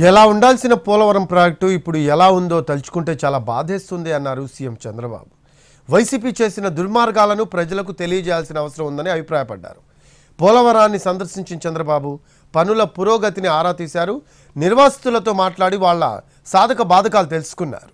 ఎలా ఉండాల్సిన పోలవరం ప్రాజెక్టు ఇప్పుడు ఎలా ఉందో తలుచుకుంటే చాలా బాధేస్తుంది అన్నారు సీఎం చంద్రబాబు. వైసీపీ చేసిన దుర్మార్గాలను ప్రజలకు తెలియజేయాల్సిన అవసరం ఉందని అభిప్రాయపడ్డారు. పోలవరాన్ని సందర్శించిన చంద్రబాబు పనుల పురోగతిని ఆరా తీశారు. నిర్వాసితులతో మాట్లాడి వాళ్ళ సాధక బాధకాలు తెలుసుకున్నారు.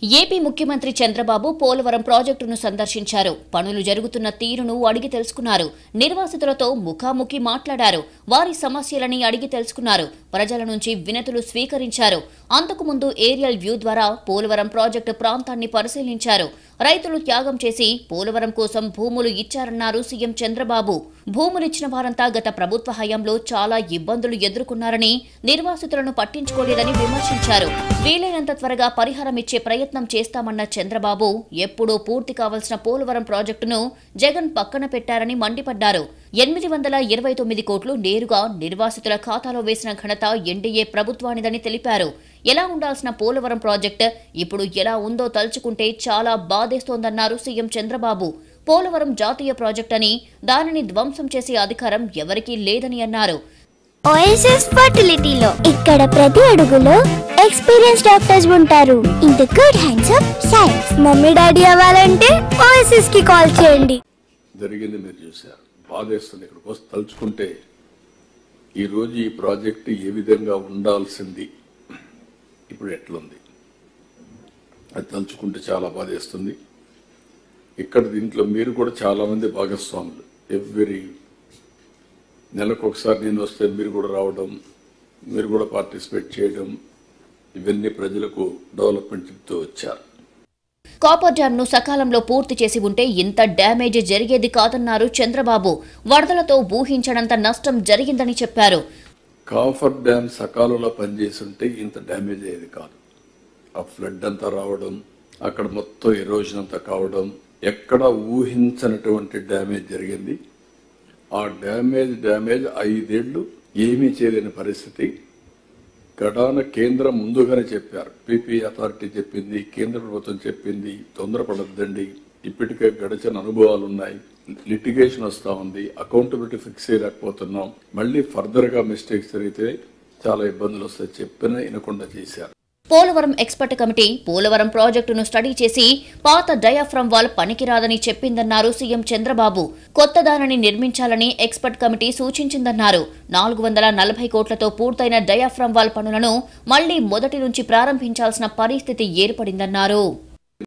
ఏపీ ముఖ్యమంత్రి చంద్రబాబు పోలవరం ప్రాజెక్టును సందర్శించారు. పనులు జరుగుతున్న తీరును అడిగి తెలుసుకున్నారు. నిర్వాసితులతో ముఖాముఖి మాట్లాడారు. వారి సమస్యలని అడిగి తెలుసుకున్నారు. ప్రజల నుంచి వినతులు స్వీకరించారు. అంతకుముందు ఏరియల్ వ్యూ ద్వారా పోలవరం ప్రాజెక్టు ప్రాంతాన్ని పరిశీలించారు. రైతులు త్యాగం చేసి పోలవరం కోసం భూములు ఇచ్చారన్నారు సీఎం చంద్రబాబు. భూములిచ్చిన వారంతా గత ప్రభుత్వ హయాంలో చాలా ఇబ్బందులు ఎదుర్కొన్నారని, నిర్వాసితులను పట్టించుకోలేదని విమర్శించారు. వీలైనంత త్వరగా పరిహారం ఇచ్చే ప్రయత్నం చేస్తామన్న చంద్రబాబు ఎప్పుడూ పూర్తి కావాల్సిన పోలవరం ప్రాజెక్టును జగన్ పక్కన పెట్టారని మండిపడ్డారు. 829 కోట్లు నేరుగా నిర్వాసితుల ఖాతాలో వేసిన ఘనత ఎన్డీఏ ప్రభుత్వానిదని తెలిపారు. ఎలా ఉండాల్సిన పోలవరం ప్రాజెక్టు ఇప్పుడు ఎలా ఉందో తలుచుకుంటే చాలా బాధేస్తోందన్నారు సీఎం చంద్రబాబు. పోలవరం జాతీయ ప్రాజెక్ట్ అని, దానిని ధ్వంసం చేసే అధికారం ఎవరికీ లేదని అన్నారు. ఓఎస్ఎస్ ఫర్టిలిటీలో ఇక్కడ ప్రతి అడుగులో ఎక్స్పీరియన్స్ డాక్టర్స్ ఉంటారు. In the good hands of science. Mummy daddy అవ్వాలంటే ఓఎస్ఎస్ కి కాల్ చేయండి. జరిగింది మీరు చూశారు. బాధేస్తుంది. ఇక్కడికి వస్తే తలుచుకుంటే ఈరోజు ఈ ప్రాజెక్టు ఏ విధంగా ఉండాల్సింది ఇప్పుడు ఎట్లుంది అది తలుచుకుంటే చాలా బాధేస్తుంది. ఇక్కడ దీంట్లో మీరు కూడా చాలా మంది భాగస్వాములు. ఎవ్రీ నెలకు ఒకసారి నేను వస్తే మీరు కూడా రావడం, మీరు కూడా పార్టిసిపేట్ చేయడం, ఇవన్నీ ప్రజలకు డెవలప్మెంట్ చెప్తూ వచ్చారు. కాపర్ డ్యామ్ ను సకాలంలో పూర్తి చేసి ఉంటే ఇంత డ్యామేజ్ జరిగేది కాదన్నారు చంద్రబాబు. వరదలతో ఊహించనంత నష్టం జరిగిందని చెప్పారు. కాపర్ డ్యామ్ సకాలంలో పనిచేసి ఉంటే ఇంత డ్యామేజ్ అయ్యేది కాదు. ఆ ఫ్లడ్ అంతా రావడం, అక్కడ మొత్తం ఎరోజన్ అంతా కావడం, ఎక్కడ ఊహించనటువంటి డ్యామేజ్ జరిగింది. ఆ డ్యామేజ్ 5 ఏళ్లు ఏమీ చేయలేని పరిస్థితి. గడాన కేంద్రం ముందుగానే చెప్పారు. పీపీ అథారిటీ చెప్పింది, కేంద్ర ప్రభుత్వం చెప్పింది, తొందరపడద్దండి, ఇప్పటికే గడిచిన అనుభవాలు ఉన్నాయి, లిటిగేషన్ వస్తూ ఉంది, అకౌంటబిలిటీ ఫిక్స్ చేయలేకపోతున్నాం, మళ్ళీ ఫర్దర్గా మిస్టేక్స్ జరిగితే చాలా ఇబ్బందులు వస్తాయి చెప్పినా వినకుండా చేశారు. పోలవరం ఎక్స్పర్ట్ కమిటీ పోలవరం ప్రాజెక్టును స్టడీ చేసి పాత డయాఫ్రమ్ వాల్ పనికిరాదని చెప్పిందన్నారు సీఎం చంద్రబాబు. కొత్త దానిని నిర్మించాలని ఎక్స్పర్ట్ కమిటీ సూచించిందన్నారు. 440 కోట్లతో పూర్తయిన డయాఫ్రమ్ వాల్ పనులను మళ్లీ మొదటి నుంచి ప్రారంభించాల్సిన పరిస్థితి ఏర్పడిందన్నారు.